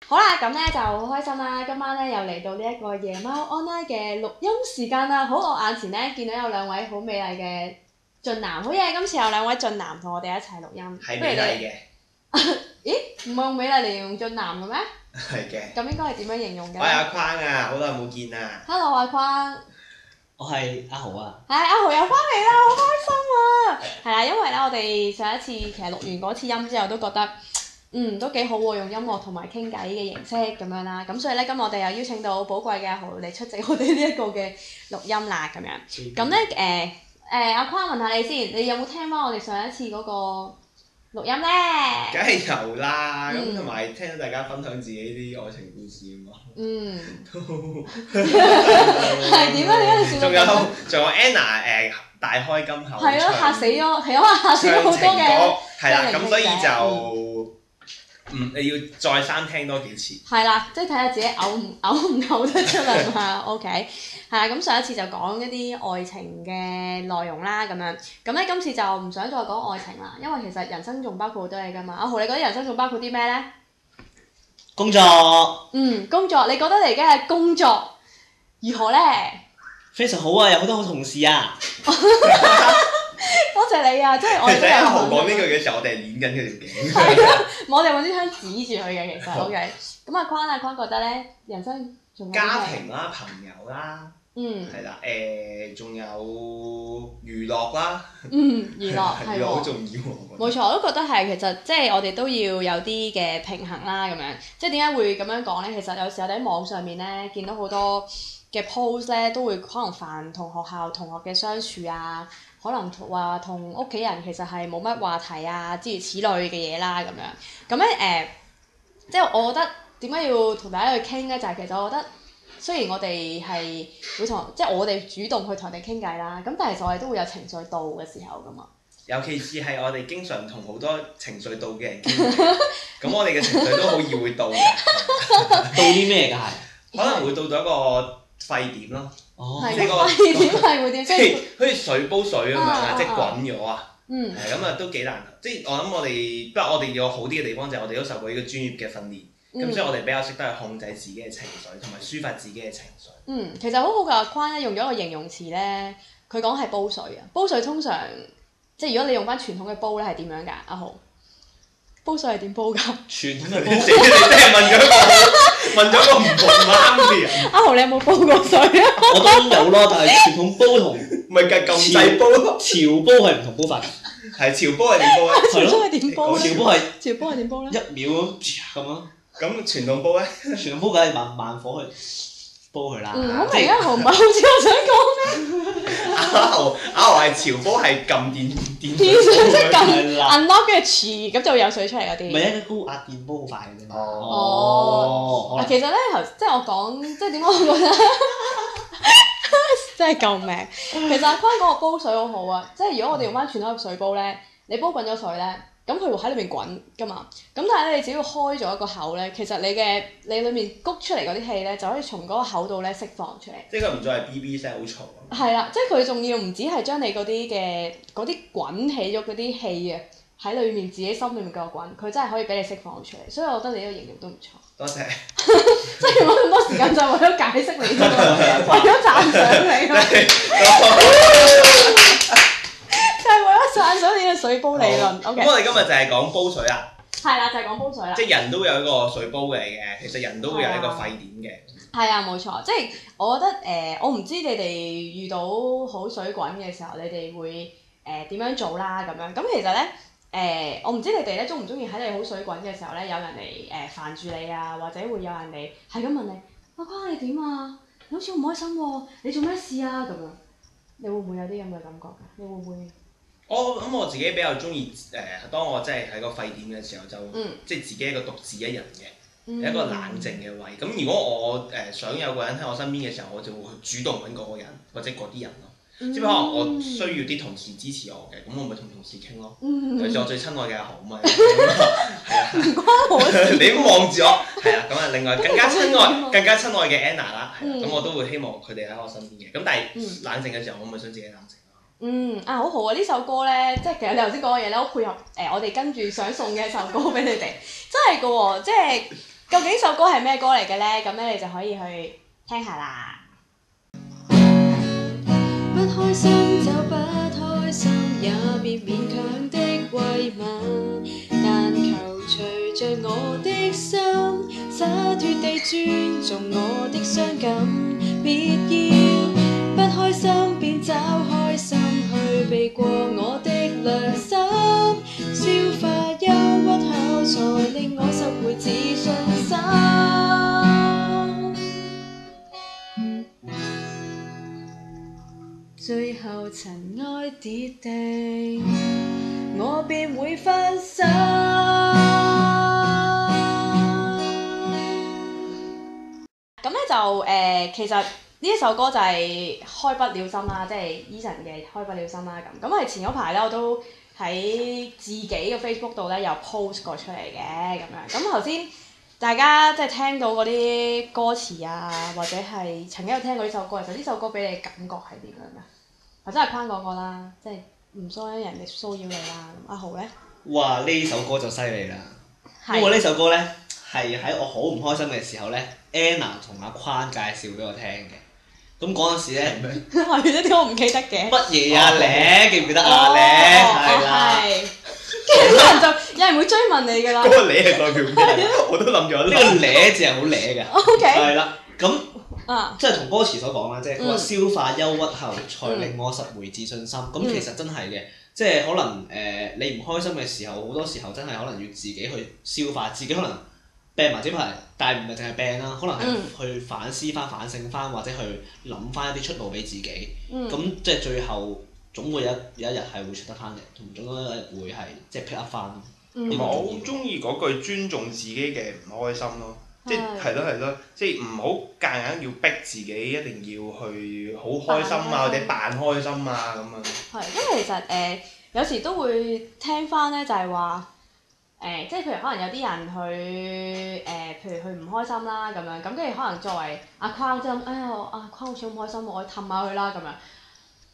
好啦，咁咧就好開心啦！今晚咧又嚟到呢一個夜貓 online 嘅錄音時間啦。好，我眼前咧見到有兩位好美麗嘅俊男，好嘢！今次有兩位俊男同我哋一齊錄音，係美麗嘅。咦？唔係用美麗嚟形容俊男嘅咩？係嘅。咁應該係點樣形容嘅？我係阿框啊，好耐冇見啊。Hello，阿框。我係阿豪啊。係阿豪又翻嚟啦，好開心啊！係啦，因為咧我哋上一次其實錄完嗰次音之後都覺得。都幾好喎，用音樂同埋傾偈嘅形式咁樣啦，咁所以咧今日我哋又邀請到寶貴嘅阿豪嚟出席我哋呢一個嘅錄音啦，咁樣。咁咧阿框問下你先，你有冇聽翻我哋上一次嗰個錄音咧？梗係有啦，咁同埋聽到大家分享自己啲愛情故事啊嘛。係點啊？點解你笑到咁？仲有 Anna 大開金口。係咯，嚇死咗，係啊，嚇死咗好多嘅。係啦，咁所以就。你要再三聽多幾次。係啦，即係睇下自己嘔唔嘔得出嚟嘛。OK，係啦，咁上一次就講一啲愛情嘅內容啦，咁樣。咁咧今次就唔想再講愛情啦，因為其實人生仲包括好多嘢㗎嘛。阿豪，你覺得人生仲包括啲咩咧？工作。工作，你覺得你而家嘅工作如何咧？非常好啊，有好多好同事啊。多謝你啊！即係我哋都有。阿豪講呢句嘅時候，我哋係攣緊佢條頸。係啊，我哋揾支槍指住佢嘅其實。OK，咁阿框覺得咧，人生仲有家庭啦、朋友啦。係啦，仲有娛樂啦。娛樂係喎。好重要喎。冇錯，我都覺得係，其實即係我哋都要有啲嘅平衡啦，咁樣。即係點解會咁樣講咧？其實有時候我哋喺網上面咧見到好多嘅 post 咧，都會可能泛同學校同學嘅相處啊。可能話同屋企人其實係冇乜話題啊，諸如此類嘅嘢啦，咁樣。咁咧即係我覺得點解要同大家去傾咧？就係其實我覺得雖然我哋係會即係我哋主動去同人哋傾偈啦，咁但係其實我哋都會有情緒到嘅時候噶嘛。尤其是係我哋經常同好多情緒到嘅人傾偈，咁我哋嘅情緒都好易會到嘅。到啲咩㗎係？可能會到一個沸點咯。係個沸點係會點？即係好似水煲水咁樣啊，即係滾咗啊。咁啊都幾難。即係我諗不過我哋有好啲嘅地方就係我哋都受過呢個專業嘅訓練，咁所以我哋比較識得去控制自己嘅情緒同埋抒發自己嘅情緒。其實好好㗎，阿框咧用咗一個形容詞咧，佢講係煲水啊。煲水通常即係如果你用翻傳統嘅煲咧係點樣㗎？阿豪，煲水係點煲㗎？傳統嘅煲。你真係問咗個唔同啱嘅人。阿豪，你有冇煲過水啊？我當然有啦，但係傳統煲同咪計咁細煲咯。潮煲係唔同煲法。係潮煲係點煲咧？潮煲係點煲？潮煲係點煲咧？1秒咁咯。咁傳統煲咧？傳統煲梗係慢火去煲佢啦。咁而家阿豪唔係好似我想講咩？阿豪係潮煲係撳電水即係撳 unlock 跟住咁就會有水出嚟嗰啲。唔係一個高壓電煲好快嘅啫嘛。其實咧即係我講即係點解我覺得真係救命。其實阿框講個煲水好好啊，即係如果我哋用翻傳統嘅水煲咧，你煲滾咗水咧。咁佢會喺裏面滾㗎嘛，咁但係咧你只要開咗一個口咧，其實你裏面谷出嚟嗰啲氣咧，就可以從嗰個口度咧釋放出嚟。即係佢唔再係 BB 聲好嘈。係啦，即係佢仲要唔止係將你嗰啲滾起咗嗰啲氣啊，喺裏面自己心裏面繼續滾，佢真係可以俾你釋放出嚟，所以我覺得你呢個形容都唔錯。多謝。即係用咗咁多時間就係為咗解釋你啫嘛，為咗讚賞你咯。係為咗讚賞你嘅水煲理論。咁我哋今日就係講煲水啦。係啦，就係講煲水啦。即係人都會有一個水煲嘅，其實人都會有一個沸點嘅。係啊，冇錯。即係我覺得我唔知你哋遇到好水滾嘅時候，你哋會點樣做啦咁樣。咁其實咧我唔知你哋咧中唔中意喺你好水滾嘅時候咧，有人嚟煩住你啊，或者會有人嚟係咁問你阿框你點啊？你好似好唔開心喎，你做咩事啊？咁樣，你會唔會有啲咁嘅感覺㗎？你會唔會？我自己比較中意當我真係喺個沸點嘅時候，就即係自己一個獨自一人嘅，一個冷靜嘅位。咁如果我想有個人喺我身邊嘅時候，我就會去主動揾嗰個人或者嗰啲人咯。即係可能我需要啲同事支持我嘅，咁我咪同同事傾咯。尤其是我最親愛嘅阿豪咪，係啊，唔關我事。你都望住我，係啦。咁啊，另外更加親愛嘅 Anna 啦，咁我都會希望佢哋喺我身邊嘅。咁但係冷靜嘅時候，我咪想自己冷靜。好好啊！呢首歌咧，即係其實你頭先講嘅嘢咧，好配合我哋跟住想送嘅一首歌俾你哋，真係㗎喎！即係究竟首歌係咩歌嚟嘅咧？咁咧你就可以去聽下啦。不開心就不開心，也別勉強的慰問，但求隨着我的心，灑脱地尊重我的傷感。別要不開心便找開心，去避過我的良心，消化憂鬱後才令我拾回自信心。最後塵埃跌定，我便會分手。咁咧就其實呢一首歌就係開不了心啦，即係 Eason 嘅開不了心啦咁。咁係前嗰排咧我都喺自己嘅 Facebook 度咧有 post 過出嚟嘅咁樣。咁頭先大家即係聽到嗰啲歌詞啊，或者係曾經有聽過呢首歌，其實呢首歌俾你嘅感覺係點樣㗎？頭先阿坤講過啦，即係唔騷擾人哋騷擾你啦。阿豪咧？哇！呢首歌就犀利啦，因為呢首歌咧係喺我好唔開心嘅時候咧 ，Anna 同阿坤介紹俾我聽嘅。咁嗰陣時咧，係咧，點解我唔記得嘅？乜嘢啊？你記唔記得啊？你係啦。跟住啲人就有人會追問你㗎啦。嗰個你係代表咩？我都諗咗。呢個你字係好嗲嘅。OK。係啦，咁即係同歌詞所講啦，即係佢話消化憂鬱後，才令我拾回自信心。咁其實真係嘅，即係可能你唔開心嘅時候，好多時候真係可能要自己去消化，自己可能病埋呢排，但係唔係淨係病啦，可能係去反思翻、反省翻，或者去諗翻一啲出路俾自己。咁即係最後總會有一日係會出得翻嚟，同總有一日會係即係 pick up 翻。我好中意嗰句尊重自己嘅唔開心咯。即係咯，即係唔好夾硬要逼自己一定要去好開心啊，或者扮開心啊咁啊。係，因為其實有時都會聽翻咧，就係話即係譬如可能有啲人去譬如佢唔開心啦咁樣，咁跟住可能作為阿坤即係哎呀阿坤好似好唔開心，我氹下佢啦咁樣，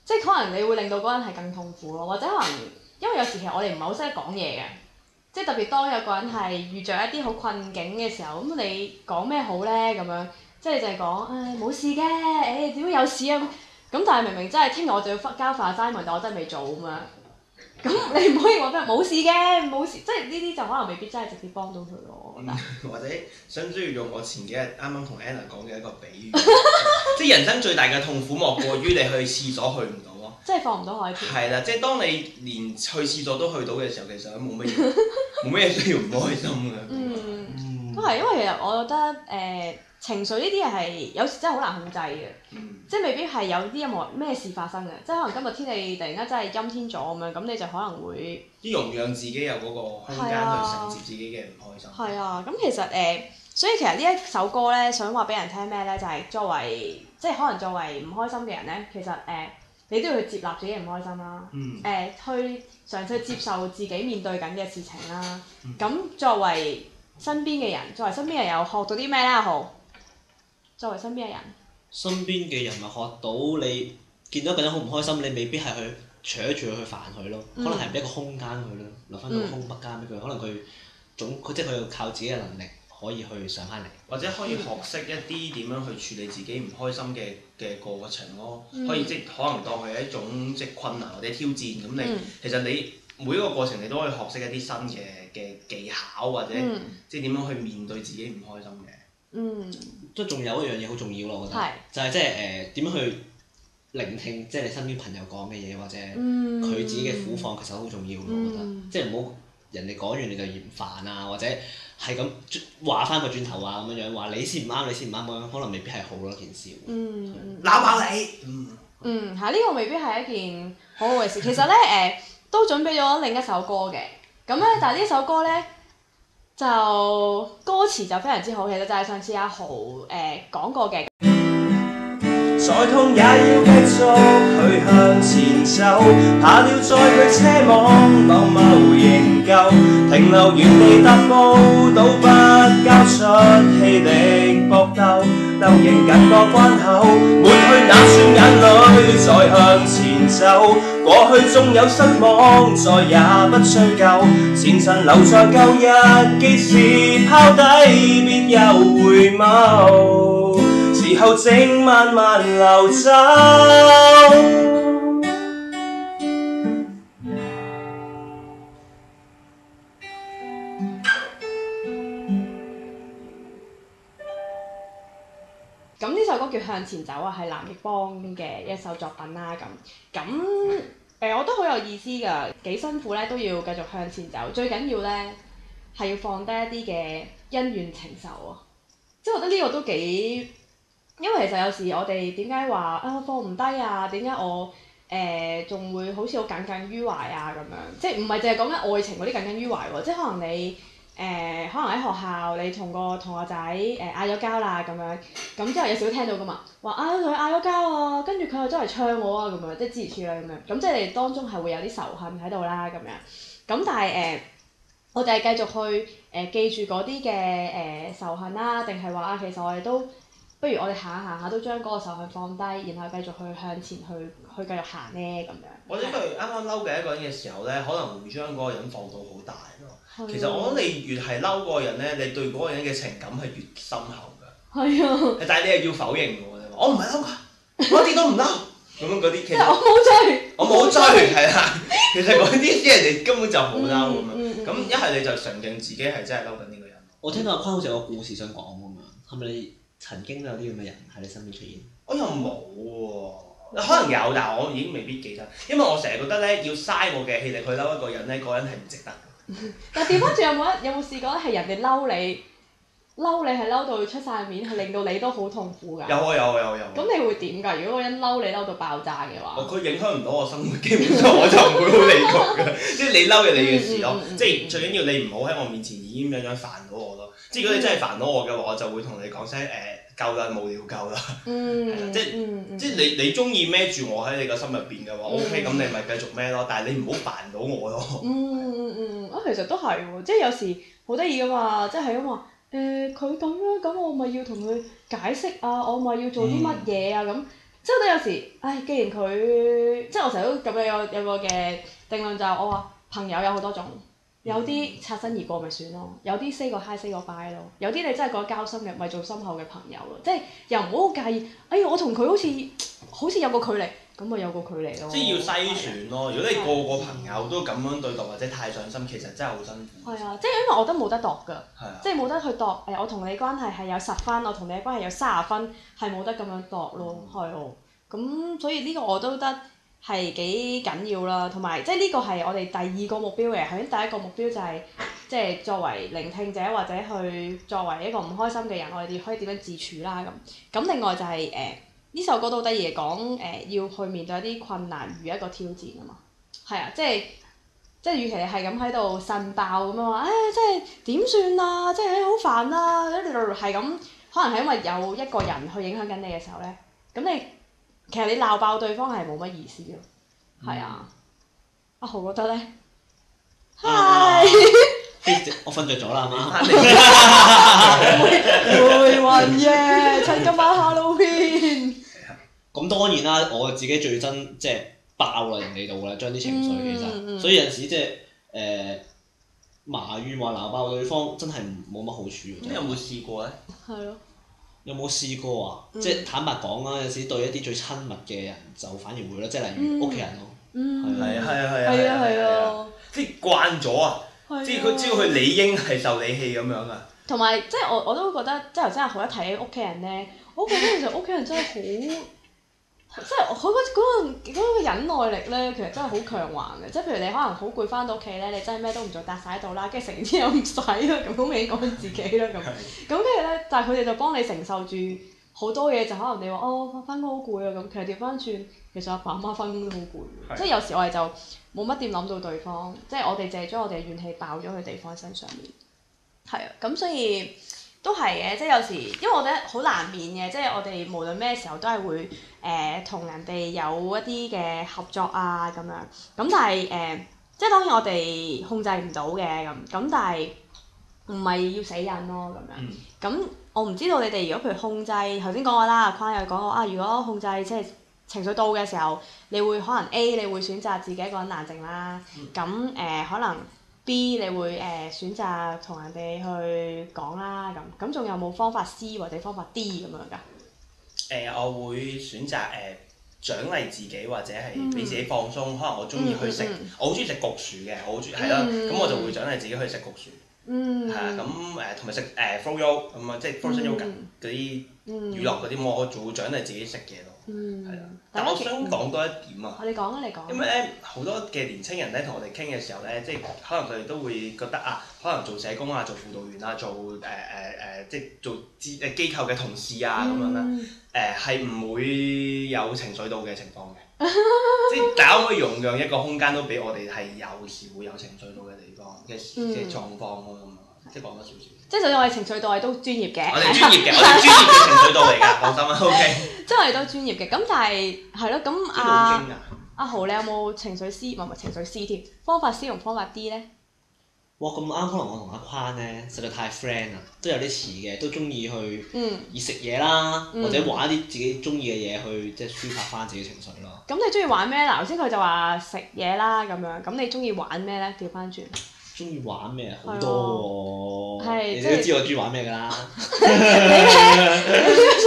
即係可能你會令到嗰個人係更痛苦咯，或者可能因為有時其實我哋唔係好識得講嘢嘅。即係特別當有個人係遇着一啲好困境嘅時候，咁你講咩好咧？咁樣即係你就係講冇事嘅，點會有事啊？咁但係明明真係聽日我就要交份 assignment，但我真係未做咁樣。咁你唔可以話咩冇事嘅，冇事，即係呢啲就可能未必真係直接幫到佢咯。我覺得。或者想唔需要用我前幾日啱啱同 Anna 講嘅一個比喻，即係人生最大嘅痛苦莫過於你去廁所去唔到咯。即係放唔到海豚。係啦，即係當你連去廁所都去到嘅時候，其實都冇乜嘢需要唔開心嘅。都係，因為其實我覺得情緒呢啲嘢係有時真係好難控制嘅，即係未必係有啲任何咩事發生嘅，即係可能今日天氣突然間真係陰天咗咁樣，咁你就可能會容讓自己有嗰個空間去承接自己嘅唔開心。係啊，咁其實所以其實呢一首歌咧，想話俾人聽咩咧？就係作為即係可能作為唔開心嘅人咧，其實你都要去接納自己唔開心啦，去嘗試接受自己面對緊嘅事情啦。咁作為身邊嘅人，又學到啲咩咧？阿豪，作為身邊嘅人，身邊嘅人咪學到你見到一個人好唔開心，你未必係去扯住佢去煩佢咯，可能係俾一個空間佢咯，留翻個空白間俾佢，可能佢即係佢要靠自己嘅能力可以去上翻嚟，或者可以學識一啲點樣去處理自己唔開心嘅過程咯，可以即可能當佢係一種即困難或者挑戰咁你，其實你每一個過程你都可以學識一啲新嘅技巧或者即點樣去面對自己唔開心嘅。即仲有一樣嘢好重要咯，我覺得就係即係點樣去聆聽即係你身邊朋友講嘅嘢，或者佢自己嘅苦況，其實好重要咯，我覺得即係唔好人哋講完你就嫌煩啊，或者係咁話翻個轉頭啊咁樣樣，話你先唔啱，咁樣可能未必係好咯件事。鬧爆你！係呢個未必係一件好好嘅事。其實咧都準備咗另一首歌嘅，咁咧但係呢首歌咧就歌詞就非常之好，其實就係上次阿豪講過嘅。再痛也要繼續去向前走，怕了再去奢望某營救，停留原地踏步，倒不交出氣力搏鬥，鬥贏緊個關口，抹去那串眼淚，再向前前走。過去縱有失望，再也不追究。前塵留在舊日記事拋低，別又回眸。時候正慢慢流走。咁呢首歌叫《向前走》啊，係藍奕邦嘅一首作品啦。咁我覺得好有意思㗎，幾辛苦咧都要繼續向前走。最緊要咧係要放低一啲嘅恩怨情仇啊！即係我覺得呢個都幾，因為其實有時我哋點解話啊放唔低啊？點解我仲會好似好耿耿於懷啊咁樣？即係唔係淨係講緊愛情嗰啲耿耿於懷喎？即係可能你。可能喺學校你同個同學仔嗌咗交啦咁樣，咁之後有時都聽到㗎嘛，話同佢嗌咗交啊，跟住佢又周圍唱我啊咁樣，即係諸如此類咁樣，咁即係你哋當中係會有啲仇恨喺度啦咁樣，咁但係我哋係繼續去記住嗰啲嘅仇恨啦，定係話其實我哋都不如我哋行下都將嗰個仇恨放低，然後繼續去向前去繼續行咧咁樣。或者佢啱啱嬲嘅一個人嘅時候咧，可能會將嗰個人放到好大咯。其實我覺得你越係嬲嗰個人咧，你對嗰個人嘅情感係越深厚㗎。係啊。但係你係要否認㗎喎，你話我唔係嬲㗎，我一啲都唔嬲。咁樣嗰啲其實我冇追，我冇追係啦。其實嗰啲啲人哋根本就好嬲咁樣。咁一係你就承認自己係真係嬲緊呢個人。我聽到阿坤好似有個故事想講咁樣，係咪你曾經有啲咁嘅人喺你身邊出現？我又冇喎，可能有，但係我已經未必記得，因為我成日覺得咧，要嘥我嘅氣力去嬲一個人咧，嗰個人係唔值得。但係調翻轉有冇試過係人哋嬲你係嬲到出晒面，係令到你都好痛苦㗎？有。咁你會點㗎？如果嗰個人嬲你嬲到爆炸嘅話？佢影響唔到我生活，基本上我就唔會好理佢嘅。即係你嬲嘅你嘅事咯，即係最緊要你唔好喺我面前已經咁樣煩到我咯。即係如果你真係煩到我嘅話，我就會同你講聲夠啦，無聊夠啦。即係你中意孭住我喺你個心入邊嘅話，OK，咁你咪繼續孭咯。但係你唔好煩到我咯。其實都係喎，即係有時好得意㗎嘛，即係咁話佢咁樣，咁我咪要同佢解釋啊，我咪要做啲乜嘢啊咁。即係我覺得有時，既然佢，即係我成日都咁樣有個嘅定論就係我話朋友有好多種。有啲擦身而過咪算咯，有啲 say 個 hi say 個 bye 咯，有啲你真係覺得交心嘅咪做深厚嘅朋友咯，即係又唔好介意。我同佢好似有個距離，咁咪有個距離咯。即係要篩選咯，如果你個個朋友都咁樣對待或者太上心，其實真係好辛苦。係啊，即係因為我覺得冇得度㗎，即係冇得去度我同你關係係有10分，我同你嘅關係有30分，係冇得咁樣度咯，係啊。咁所以呢個我都覺得係幾緊要啦，同埋即係呢個係我哋第2個目標嘅。頭先第1個目標就係即係作為聆聽者或者去作為一個唔開心嘅人，我哋可以點樣自處啦咁。咁另外就係呢首歌都好得意嘅，講要去面對一啲困難如一個挑戰啊嘛。係啊，即係與其你係咁喺度呻爆咁樣話，即係點算啊？即係好煩啊！係咁，可能係因為有一個人去影響緊你嘅時候咧，咁你。其實你鬧爆對方係冇乜意思咯，係啊。阿豪覺得咧，我瞓着咗啦，媽。回魂夜，趁今晚 Halloween。咁當然啦，我自己最憎即係爆啦人哋度啦，將啲情緒其實，所以有陣時即係埋怨話鬧爆對方真係冇乜好處。咁有冇試過咧？係咯。有冇試過啊？即係坦白講啦，有時對一啲最親密嘅人就反而會啦，即係例如屋企人咯。係啊！即係慣咗啊！即係佢知道佢理應係受你氣咁樣啊。同埋即係我都覺得，即係頭先阿豪一提起屋企人咧，我覺得其實屋企人真係好。即係佢嗰個忍耐力咧，其實真係好強橫嘅。即係譬如你可能好攰翻到屋企咧，你真係咩都唔做，搭晒喺度啦，跟住食完之後唔使啦，咁好明顯講緊自己啦咁。咁跟住咧，但係佢哋就幫你承受住好多嘢，就可能你話翻工好攰啊咁。其實調翻轉，其實阿爸阿媽翻工都好攰。即係有時我哋就冇乜點諗到對方，即係我哋淨係將我哋嘅怨氣爆咗去對方身上面。係啊，咁所以。都係嘅，即係有時，因為我覺得好難免嘅，即係我哋無論咩時候都係會同人哋有一啲嘅合作啊咁樣，咁但係即係當然我哋控制唔到嘅咁但係唔係要死忍咯咁樣。咁我唔知道你哋如果譬如控制，頭先講過啦，阿坤又講過如果控制即係情緒到嘅時候，你會可能 A 你會選擇自己一個人冷靜啦，咁可能 B 你會選擇同人哋去講啦，咁仲有冇方法 C 或者方法 D 咁樣㗎？我會選擇獎勵自己或者係俾自己放鬆，可能我中意去食，我好中意食焗薯嘅，我好中意係啦，咁我就會獎勵自己去食焗薯。係啊，咁同埋食flow yoga 咁啊，即係 frozen yoga 嗰啲娛樂嗰啲，我就會獎勵自己食嘢咯。係啦，但我想講多一點啊。你講啊，你講。因為咧好多嘅年青人咧同我哋傾嘅時候咧，即係可能佢哋都會覺得啊，可能做社工啊、做輔導員啊、做即係做機構嘅同事啊咁樣啦，係唔會有情緒到嘅情況嘅。即係大家可唔可以容讓一個空間都俾我哋係有時會有情緒到嘅地方嘅狀況咯咁啊，即係講多少少。即係就算我哋情緒到，我哋都專業嘅。我哋專業嘅，我哋專業嘅情緒到嚟㗎，放心啦，OK。即係我哋都專業嘅，咁但係係咯，咁阿豪你有冇情緒 C 唔係情緒 C 添？方法 C 同方法 D 咧？哇！咁啱，可能我同阿寬咧實在太 friend 啦，都有啲似嘅，都中意去以食嘢啦，或者玩一啲自己中意嘅嘢去即係抒發翻自己情緒咯。咁你中意玩咩？嗱，頭先佢就話食嘢啦咁樣，咁你中意玩咩咧？調翻轉。中意玩咩？好多喎，你都知我中意玩咩㗎啦。你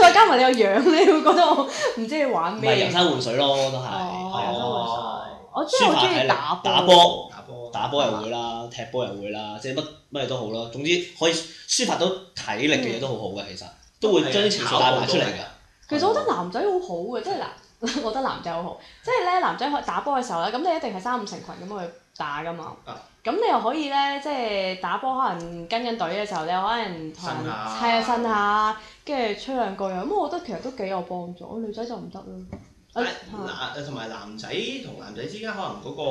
再加埋你個樣，你會覺得我唔知你玩咩。咪遊山玩水咯，都係。我真係好中意打波又會啦，踢波又會啦，即係乜嘢都好咯。總之可以抒發到體力嘅嘢都好好嘅，其實都會將啲情緒帶埋出嚟㗎。其實我覺得男仔好好嘅，即係嗱，我覺得男仔好好，即係咧男仔打波嘅時候咧，咁你一定係3、5成群咁去打㗎嘛。咁你又可以咧，即係打波可能跟緊隊嘅時候，你可能同人呻下，跟住吹兩句啊。咁我覺得其實都幾有幫助。女仔就唔得咯。同埋男仔同男仔之間可能嗰個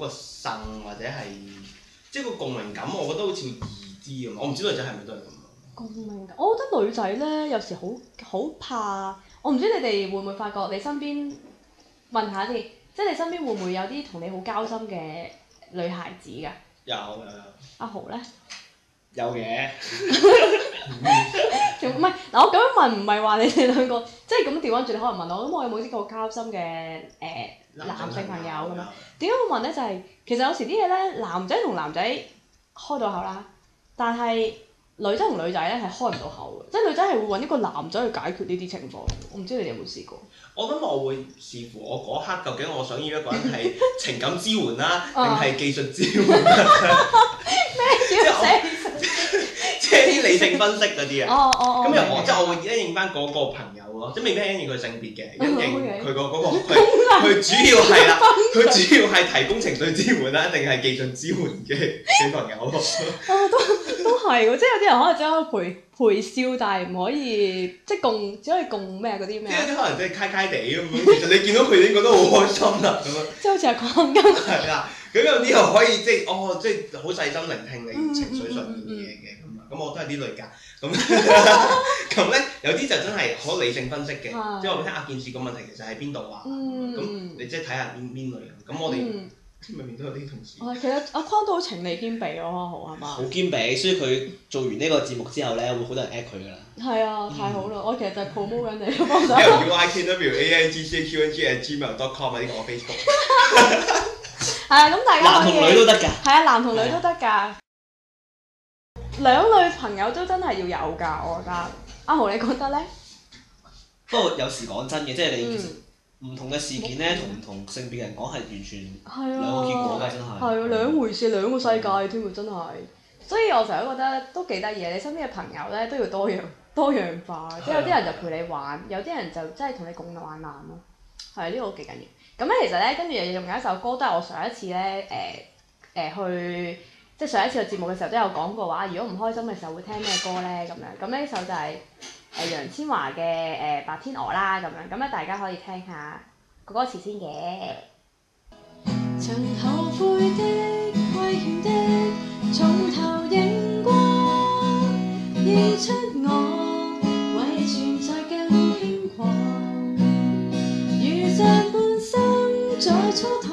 呻或者係即係個共鳴感，我覺得好似易啲咁。我唔知女仔係咪都係咁。共鳴感，我覺得女仔咧有時好怕。我唔知你哋會唔會發覺你身邊問下先，即係你身邊會唔會有啲同你好交心嘅女孩子㗎？有。阿豪咧？有嘅。唔係嗱，我咁樣問唔係話你哋兩個，即係咁調翻轉，你可能問我，咁我有冇啲好交心嘅男性朋友咁樣？點解會問咧？就係其實有時啲嘢咧，男仔同男仔開到口啦，但係女仔同女仔咧係開唔到口嘅，即係女仔係會揾一個男仔去解決呢啲情況。我唔知你哋有冇試過？我諗我會視乎我嗰刻究竟我想要一個人係情感支援啦，定係技術支援啦？咩叫即係啲理性分析嗰啲啊。咁又我即係我會因應翻嗰個朋友咯，即係未必因應佢性別嘅，因應佢嗰個佢主要係啦，佢主要係提供情緒支援啦，定係技術支援嘅小朋友。都係喎，即係有啲人可能只可以陪笑，但係唔可以即係只可以共咩嗰啲咩？即係有啲可能即係揩揩地咁樣，其實你見到佢已經覺得好開心啦咁樣。即係好似係講緊。係啦，咁有啲又可以即係好細心聆聽你情緒上面嘅嘢嘅咁啊，咁我都係呢類㗎。咁咧有啲就真係好理性分析嘅，即係我聽下件事個問題其實喺邊度啊？咁你即係睇下邊類人。咁我哋明明都有啲同事。其實阿匡都好情理兼備咯，阿豪係嘛？好兼備，所以佢做完呢個節目之後咧，會好多人 at 佢㗎啦。係啊，太好啦！我其實就係 promote 緊你幫手。LUIKWANGCHUNG@gmail.com 啊，呢個我 Facebook。係啊，咁大家男同女都得㗎。係啊，男同女都得㗎。兩類朋友都真係要有㗎，我覺得。阿豪你覺得咧？不過有時講真嘅，即係你唔同嘅事件咧，同唔同性別嘅人講係完全兩個結果㗎，真係。係啊，兩回事，兩個世界添喎，真係。所以我成日都覺得都幾得意嘅，你身邊嘅朋友咧都要多樣化，即係有啲人就陪你玩，有啲人就真係同你共患難咯。係呢個幾緊要。咁咧其實咧，跟住仲有一首歌都係我上一次咧去。即係上一次嘅節目嘅時候都有講過話，如果唔開心嘅時候會聽咩歌咧咁樣。咁呢首就係楊千嬅嘅白天鵝啦咁樣。咁咧大家可以聽下個歌詞先嘅。曾後悔的、虧欠的，從頭認過，認出我，為存在更輕狂。如像半生在蹉跎，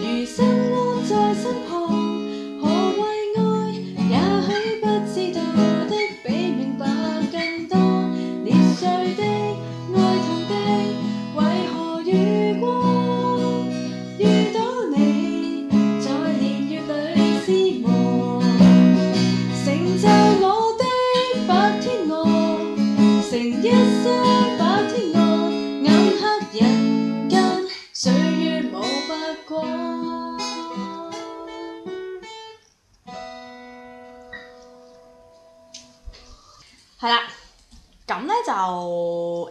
如生安在身旁。明白更多，年歲的愛痛的，為何係啦，咁咧就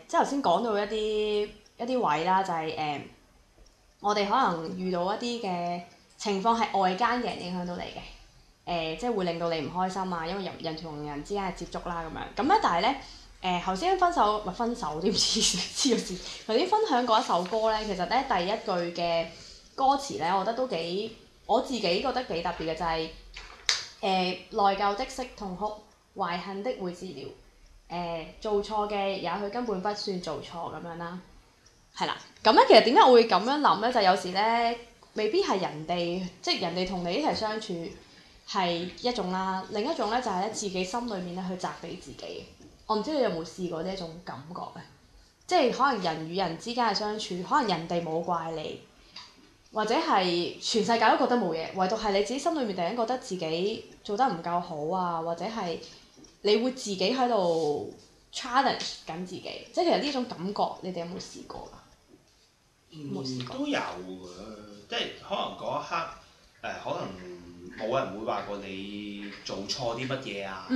即係頭先講到一啲位啦，就係我哋可能遇到一啲嘅情況係外間嘅人影響到你嘅，即係會令到你唔開心啊，因為人同人之間嘅接觸啦咁樣。咁咧，但係咧頭先分手唔係分手點知個事？頭先分享嗰一首歌咧，其實咧第一句嘅歌詞咧，我覺得都我自己覺得幾特別嘅，就係內疚的惜痛哭，懷恨的會治療。做錯嘅也許根本不算做錯咁樣啦，係啦。咁咧其實點解我會咁樣諗咧？就有時咧未必係人哋，即係人哋同你一齊相處係一種啦，另一種咧就係咧自己心裏面咧去責備自己。我唔知你有冇試過呢一種感覺咧？即係可能人與人之間嘅相處，可能人哋冇怪你，或者係全世界都覺得冇嘢，唯獨係你自己心裏面突然間覺得自己做得唔夠好啊，或者係你會自己喺度 challenge 緊自己，即係其實呢種感覺，你哋有冇試過㗎？冇試過。都有㗎，即係可能嗰一刻可能冇人會話過你做錯啲乜嘢啊，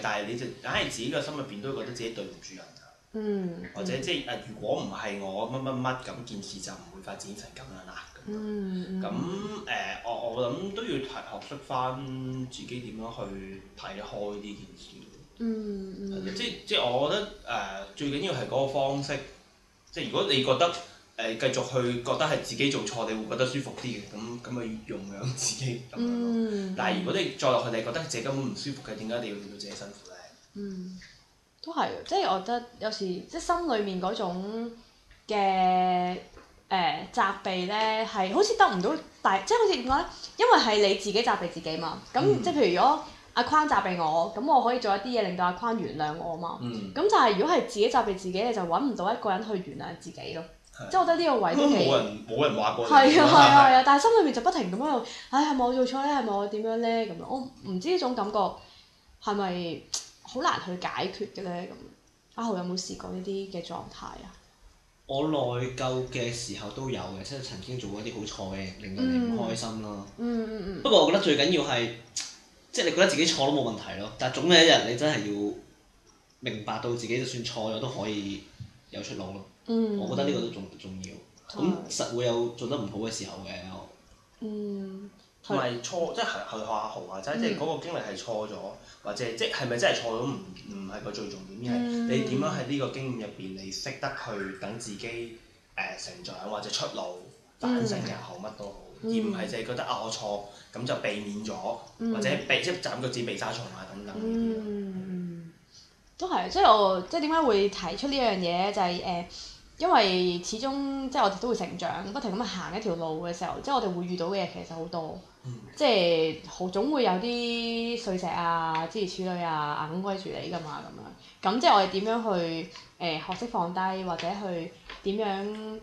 但係你就硬係自己個心入邊都會覺得自己對唔住人啊，或者即係如果唔係我乜乜乜咁件事就唔會發展成咁樣啦。咁我諗都要學識翻自己點樣去睇開呢件事。即係我覺得最緊要係嗰個方式，即係如果你覺得繼續去覺得係自己做錯，你會覺得舒服啲嘅，咁咪容讓自己咁樣咯。但係如果你再落去，你覺得自己根本唔舒服嘅，點解你要令到自己辛苦咧？都係，即係我覺得有時即係心裏面嗰種嘅責備咧，係好似得唔到即係好似點講咧？因為係你自己責備自己嘛。咁即係譬如如果阿框責備我，咁我可以做一啲嘢令到阿框原諒我嘛。咁但係如果係自己責備自己，你就揾唔到一個人去原諒自己咯。即係我覺得呢個位都冇人話過你。係啊，但係心裏面就不停咁喺度，係咪我做錯咧？係咪我點樣咧？咁樣我唔知呢種感覺係咪好難去解決嘅咧？咁阿豪有冇試過呢啲嘅狀態啊？我內疚嘅時候都有嘅，即係曾經做過一啲好錯嘅，令到你唔開心啦。不過我覺得最緊要係，即係你覺得自己錯都冇問題咯。但係總有一日你真係要明白到自己就算錯咗都可以有出路咯。我覺得呢個都重要。咁實會有做得唔好嘅時候嘅。同埋錯，即係學阿豪話齋，即係嗰個經歷係錯咗，或者即係咪真係錯咗唔係個最重點，而係你點樣喺呢個經驗入邊，你識得去等自己成長或者出路、反省又好乜都好，而唔係淨係覺得我錯咁就避免咗，或者即係斬腳趾避沙蟲啊等等。都係，即係我即係點解會提出呢樣嘢咧？就係因為始終即係我哋都會成長，不停咁行一條路嘅時候，即係我哋會遇到嘅嘢其實好多，即係總會有啲碎石啊、諸如此類啊，硬歸住你㗎嘛咁樣。咁即係我哋點樣去學識放低，或者去點樣，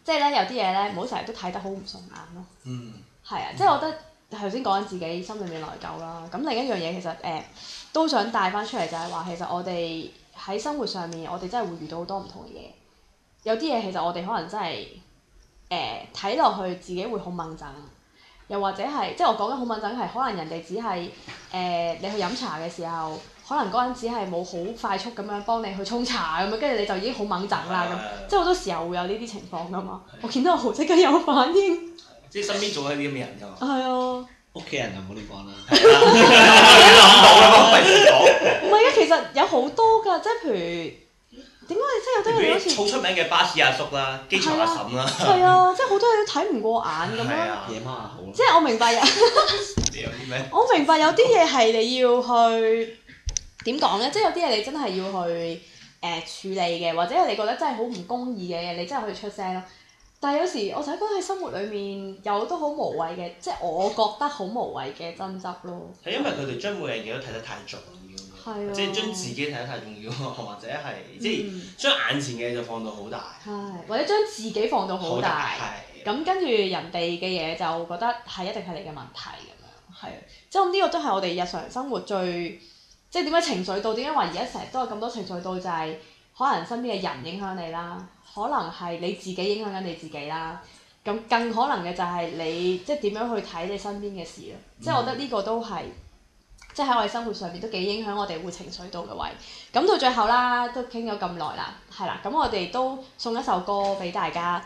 即係咧有啲嘢咧，唔好成日都睇得好唔順眼咯。係啊，即係我覺得頭先講緊自己心裏面內疚啦。咁另一樣嘢其實都想帶翻出嚟，就係話其實我哋喺生活上面，我哋真係會遇到好多唔同嘅嘢。有啲嘢其實我哋可能真係睇落去自己會好掹憎，又或者係即係我講緊好掹憎係可能人哋只係你去飲茶嘅時候，可能嗰人只係冇好快速咁樣幫你去沖茶咁樣，跟住你就已經好掹憎啦咁，即係好多時候會有呢啲情況㗎嘛。我見到阿豪即刻有反應。即係身邊總有啲咁嘅人㗎嘛。係啊。屋企人就唔好亂講啦。你諗到啦，我費事講。唔係啊，其實有好多㗎，即係譬如。點解你真係有啲人好似好出名嘅巴士阿叔啦、機場阿嬸啦，係啊，即係好多嘢都睇唔過眼咁樣。夜媽好。即係我明白我明白有啲嘢係你要去點講咧？即係有啲嘢你真係要去處理嘅，或者係你覺得真係好唔公義嘅嘢，你真係可以出聲咯。但係有時我成日覺得喺生活裡面有都好無謂嘅，即係我覺得好無謂嘅爭執咯。係因為佢哋將每樣嘢都睇得太重要。即係將自己睇得太重要，或者係即係將眼前嘅嘢就放到好大，或者將自己放到好大，咁跟住人哋嘅嘢就覺得係一定係你嘅問題咁樣，係即係呢個都係我哋日常生活最即係點解情緒到？點解話而家成日都有咁多情緒到？就係可能身邊嘅人影響你啦，可能係你自己影響緊你自己啦，咁更可能嘅就係你即係點樣去睇你身邊嘅事咯。即係我覺得呢個都係即係喺我哋生活上面都幾影響我哋會情緒到嘅位。咁到最後啦，都傾咗咁耐啦，係啦，咁我哋都送一首歌俾大家。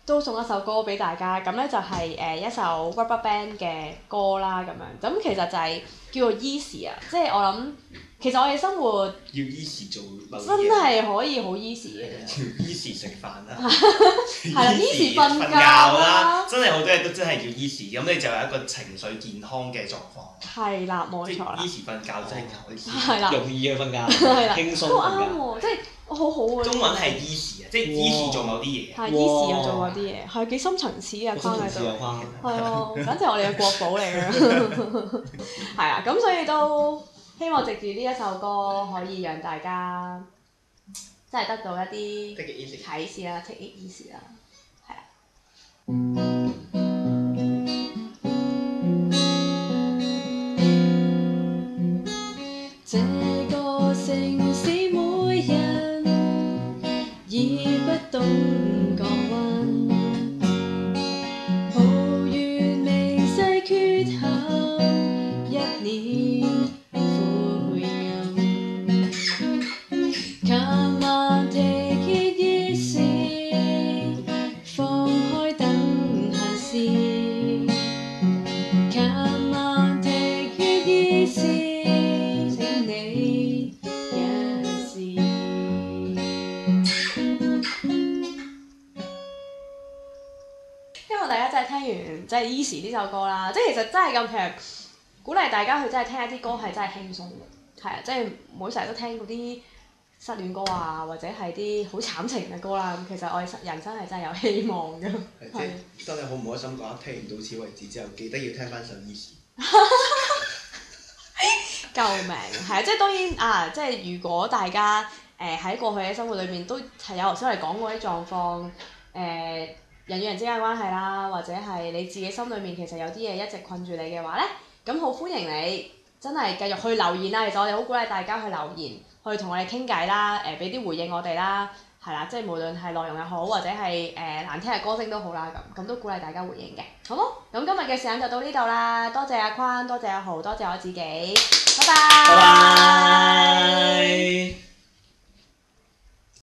咁咧就係一首 RubberBand 嘅歌啦，咁樣。咁其實就係叫做 Easy 啊，即係我諗，其實我哋生活要 easy 做某啲嘢，真係可以好 easy 嘅。要 easy 食飯啦，係啦，easy 瞓覺啦，真係好多嘢都真係要 easy，咁你就有一個情緒健康嘅狀況。係啦，冇錯啦。easy 瞓覺真係可以。係啦。容易去瞓覺，係啦，輕鬆都瞓覺。啱喎，即係好好喎。中文係 easy 啊，即係 easy 做某啲嘢。係 easy 啊，做某啲嘢，係幾深層次嘅框喺度。係啊，簡直係我哋嘅國寶嚟嘅。係啊，咁所以都希望藉住呢一首歌可以讓大家真係得到一啲啟示啦 ，take it easy 啦，係啊。這個城市每人已不懂降溫，抱怨微細缺陷，一臉灰暗。Come on take it easy，放開等閒事。Come on take it easy，請你一試。希望大家真係聽完即係 Easy 呢首歌啦，即係其實真係咁，其實鼓勵大家去真係聽一啲歌係真係輕鬆嘅，係啊，即係唔好成日都聽嗰啲失戀歌啊，或者係啲好慘情嘅歌啦。咁其實我哋人生係真係有希望嘅。即係當你好唔開心嘅話，聽完到此為止之後，記得要聽翻首 Easy。救命！係啊，即係當然啊，即係如果大家喺過去嘅生活裏面都係有頭先我哋講過啲狀況，人與人之間嘅關係啦，或者係你自己心裏面其實有啲嘢一直困住你嘅話咧，咁好歡迎你真係繼續去留言啦。其實我哋好鼓勵大家去留言，去同我哋傾偈啦，俾啲回應我哋啦，係啦，即係無論係內容又好，或者係難聽嘅歌聲都好啦，咁都鼓勵大家回應嘅，好冇？咁今日嘅時間就到呢度啦，多謝阿坤，多謝阿豪，多謝我自己，拜拜。拜拜。